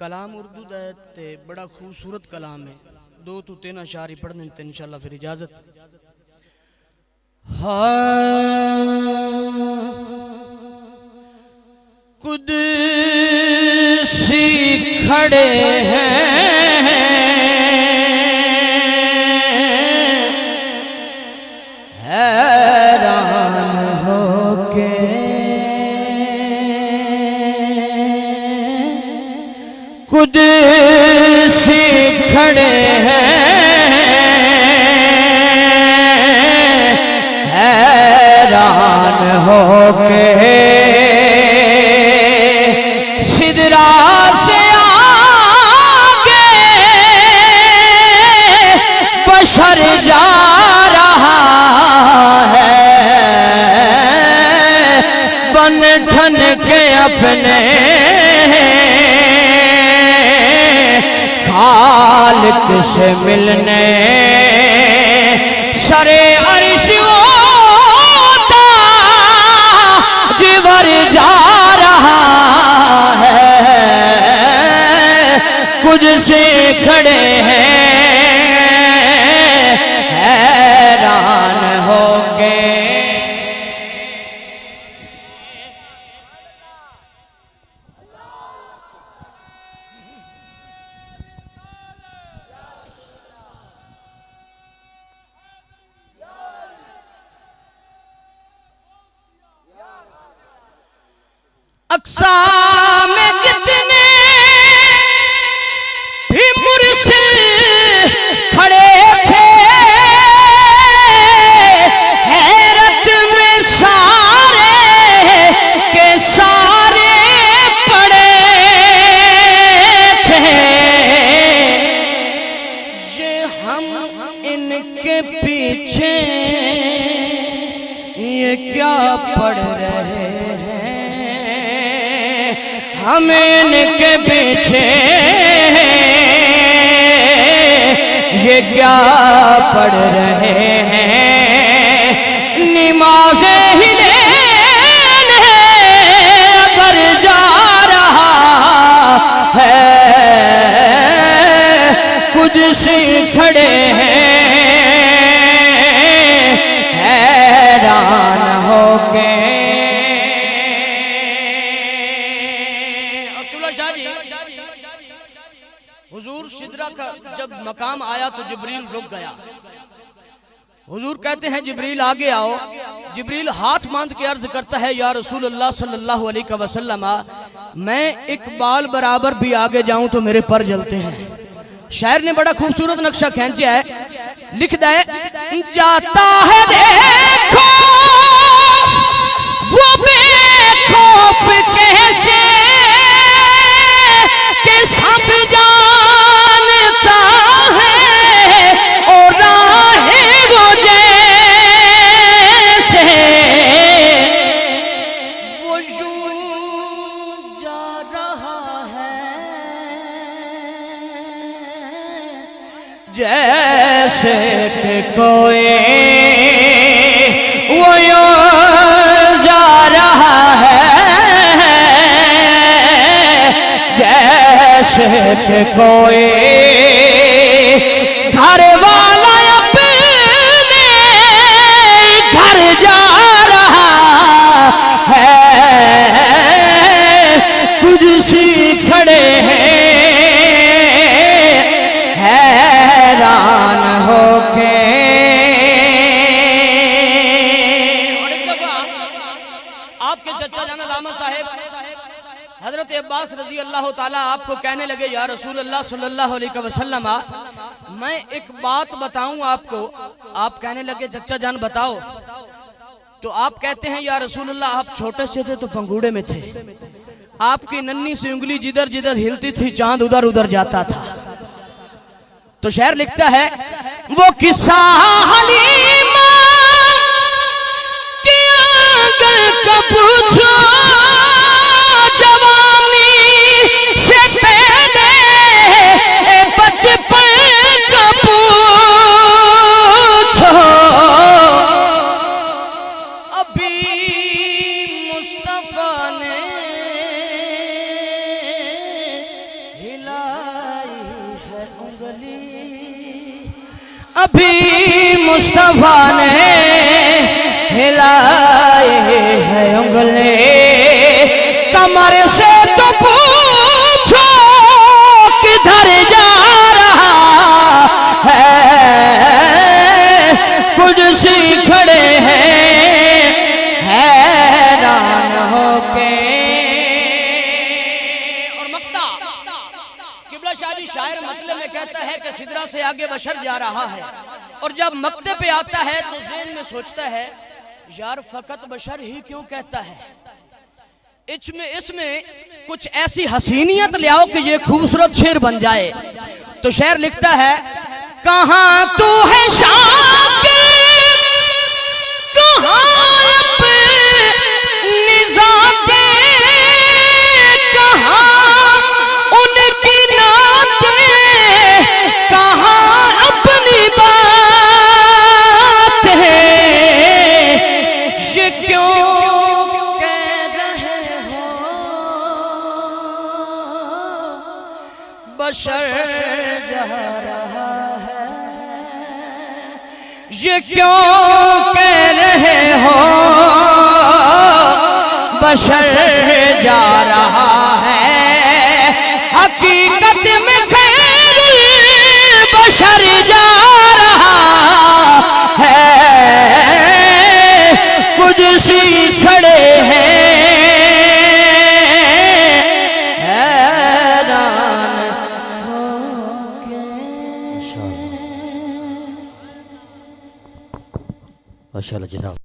कलाम उर्दू दा ते बड़ा खूबसूरत कलाम है। 2 तो 3 अशारी पढ़ने ते इंशाअल्लाह फिर इजाजत। कुदसी खड़े हैं हैरान होके, कुदसी खड़े हैं हैरान होके, सिदरा से आगे बशर जा रहा है, बन ठन के अपने खालिक से मिलने सरे अर्श जिवर जा रहा है, कुछ से खड़े हैं हैरान होके। अक्सा में जितने भी मुर्शिद खड़े थे, हैरत में सारे के सारे पड़े थे। ये हम इनके पीछे ये क्या पढ़ रहे हैं, हम इनके पीछे ये क्या पढ़ रहे हैं, नमाज़ें ही लेने अगर जा रहा है, कुछ से खड़े हैं हैरान होके। हुजूर सिदरा का जब मकाम आया तो जिब्रील रुक गया। हुजूर कहते हैं जिब्रील आगे आओ। जिब्रील हाथ बांध के अर्ज करता है या रसूल अल्लाह सल्लल्लाहु अलैहि वसल्लम, मैं एक बाल बराबर भी आगे जाऊं तो मेरे पर जलते हैं। शायर ने बड़ा खूबसूरत नक्शा खींचा है, लिखता है जाता है देखो वो बेखौफ कैसे के सब जानता है और राहे वो जैसे, वो यूं जा रहा है जैसे कि कोई, वो यूं जा रहा है जैसे कोई घर वाला अपने घर जा रहा है, कुछ सी खड़े हैं हैरान होके। आपके चचा जान अल्लामा साहेब हजरत अब्बास रजी अल्लाह ताला आपको कहने लगे या रसूल अल्लाह सल्लल्लाहु अलैहि वसल्लम, मैं एक बात बताऊं आपको। आप कहने लगे चचा जान बताओ। तो आप कहते हैं या रसूल अल्लाह, आप छोटे से थे तो पंगूड़े में थे, आपकी नन्ही सी उंगली जिधर जिधर हिलती थी चांद उधर उधर जाता था। तो शायर लिखता है वो किस्सा हलीमा के अगर का पूछो जवानी से पहले बचपन का पूछो, अभी मुस्तफा ने अभी मुस्तफा ने हिलाए है उंगली, कमर से तो पूछो किधर जा रहा है, कुछ सी खड़े हैं हैरान होके। और मक्ता किबला शादी शायर मतलब में कहता है कि सिदरा से आगे बशर जा रहा है, और जब मक्ते पे आता है तो ज़हन में सोचता है यार फकत बशर ही क्यों कहता है, इसमें कुछ ऐसी हसीनियत ले आओ कि ये खूबसूरत शेर बन जाए। तो शेर लिखता है, कहाँ तू है शाकिर, कहाँ अपनी ज़ाते, कहाँ उनकी नाते, कहाँ अपनी बात है, ये क्यों बशर जा रहा है, ये क्यों कह रहे हो बशर जा रहा है, हकीकत में खैर बशर जा रहा है, कुछ सी खड़े हैं माशाअल्लाह जनाब।